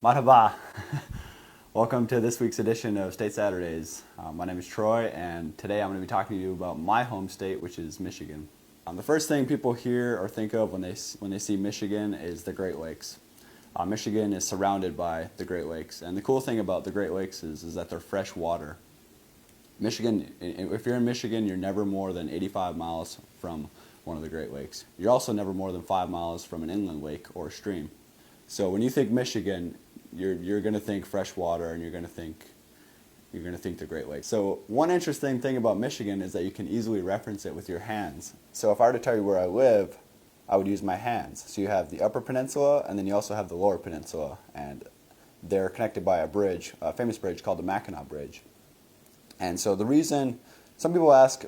Marhaba. Welcome to this week's edition of State Saturdays. My name is Troy, and today I'm going to be talking to you about my home state, which is Michigan. The first thing people hear or think of when they see Michigan is the Great Lakes. Michigan is surrounded by the Great Lakes, and the cool thing about the Great Lakes is that they're fresh water. Michigan, if you're in Michigan, you're never more than 85 miles from one of the Great Lakes. You're also never more than 5 miles from an inland lake or stream. So when you think Michigan, you're going to think fresh water, and you're going to think the Great Lakes. So one interesting thing about Michigan is that you can easily reference it with your hands. So if I were to tell you where I live, I would use my hands. So you have the Upper Peninsula, and then you also have the Lower Peninsula, and they're connected by a bridge, a famous bridge called the Mackinac Bridge. And so the reason, some people ask,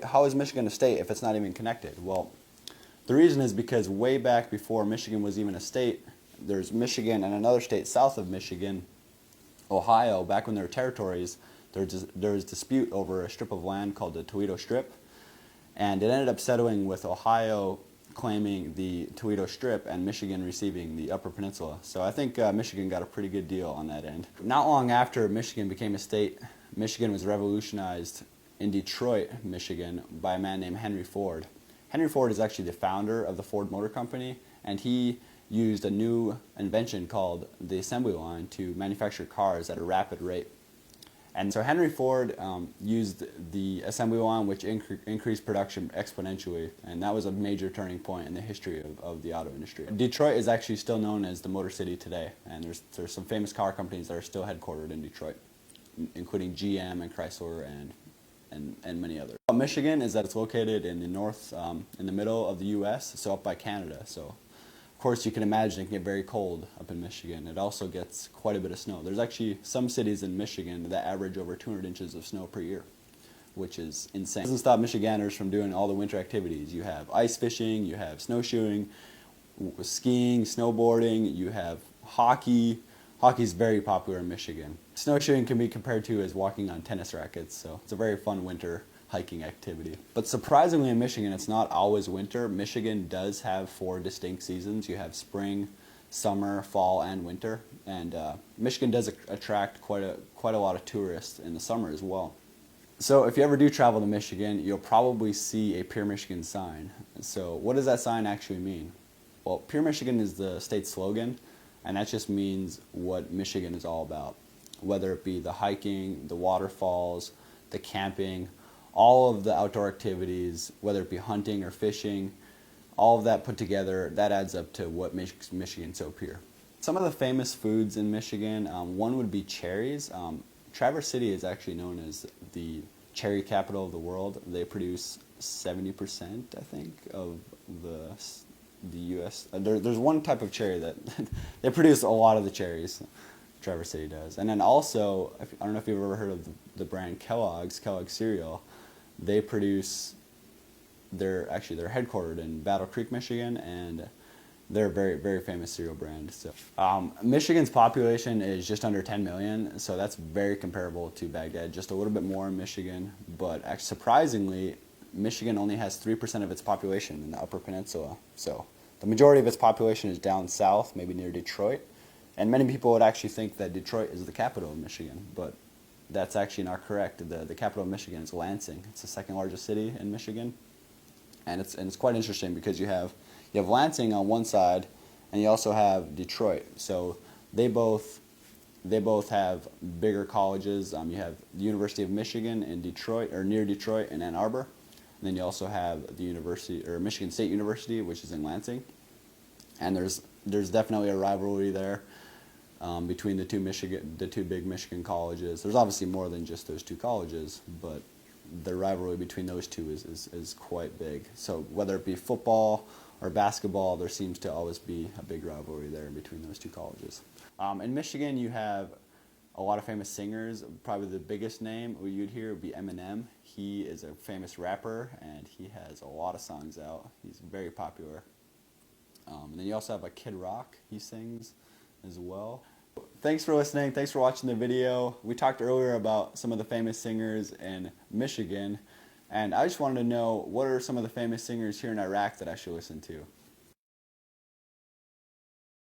how is Michigan a state if it's not even connected? Well, the reason is because way back before Michigan was even a state, there's Michigan and another state south of Michigan, Ohio. Back when there were territories, there was dispute over a strip of land called the Toledo Strip, and it ended up settling with Ohio claiming the Toledo Strip and Michigan receiving the Upper Peninsula. So I think Michigan got a pretty good deal on that end. Not long after Michigan became a state, Michigan was revolutionized in Detroit, Michigan, by a man named Henry Ford. Henry Ford is actually the founder of the Ford Motor Company, and he used a new invention called the assembly line to manufacture cars at a rapid rate. And so Henry Ford used the assembly line, which increased production exponentially, and that was a major turning point in the history of the auto industry. Detroit is actually still known as the Motor City today, and there's some famous car companies that are still headquartered in Detroit, including GM and Chrysler and many others. Michigan is that it's located in the north, in the middle of the U.S., so up by Canada. So of course, you can imagine it can get very cold up in Michigan. It also gets quite a bit of snow. There's actually some cities in Michigan that average over 200 inches of snow per year, which is insane. It doesn't stop Michiganders from doing all the winter activities. You have ice fishing, you have snowshoeing, skiing, snowboarding, you have hockey. Hockey is very popular in Michigan. Snowshoeing can be compared to as walking on tennis rackets, so it's a very fun winter hiking activity. But surprisingly in Michigan, it's not always winter. Michigan does have 4 distinct seasons. You have spring, summer, fall, and winter. And Michigan does attract quite a lot of tourists in the summer as well. So if you ever do travel to Michigan, you'll probably see a Pure Michigan sign. So what does that sign actually mean? Well, Pure Michigan is the state slogan, and that just means what Michigan is all about. Whether it be the hiking, the waterfalls, the camping, all of the outdoor activities, whether it be hunting or fishing, all of that put together, that adds up to what makes Michigan so pure. Some of the famous foods in Michigan, one would be cherries. Traverse City is actually known as the cherry capital of the world. They produce 70%, I think, of the U.S. There's one type of cherry that they produce a lot of the cherries. Traverse City does. And then also, I don't know if you've ever heard of the brand Kellogg's cereal. They produce, they're headquartered in Battle Creek, Michigan, and they're a very, very famous cereal brand. So, Michigan's population is just under 10 million, so that's very comparable to Baghdad, just a little bit more in Michigan. But surprisingly, Michigan only has 3% of its population in the Upper Peninsula. So the majority of its population is down south, maybe near Detroit. And many people would actually think that Detroit is the capital of Michigan, but that's actually not correct. The capital of Michigan is Lansing. It's the second largest city in Michigan, and it's quite interesting because you have Lansing on one side, and you also have Detroit. So they both have bigger colleges. You have the University of Michigan in Detroit, or near Detroit in Ann Arbor, and then you also have the Michigan State University, which is in Lansing, and there's definitely a rivalry there. Between the two big Michigan colleges. There's obviously more than just those two colleges, but the rivalry between those two is quite big. So whether it be football or basketball, there seems to always be a big rivalry there between those two colleges. In Michigan, you have a lot of famous singers. Probably the biggest name you'd hear would be Eminem. He is a famous rapper, and he has a lot of songs out. He's very popular. And then you also have Kid Rock. He sings as well. Thanks for listening. Thanks for watching the video. We talked earlier about some of the famous singers in Michigan, and I just wanted to know, what are some of the famous singers here in Iraq that I should listen to?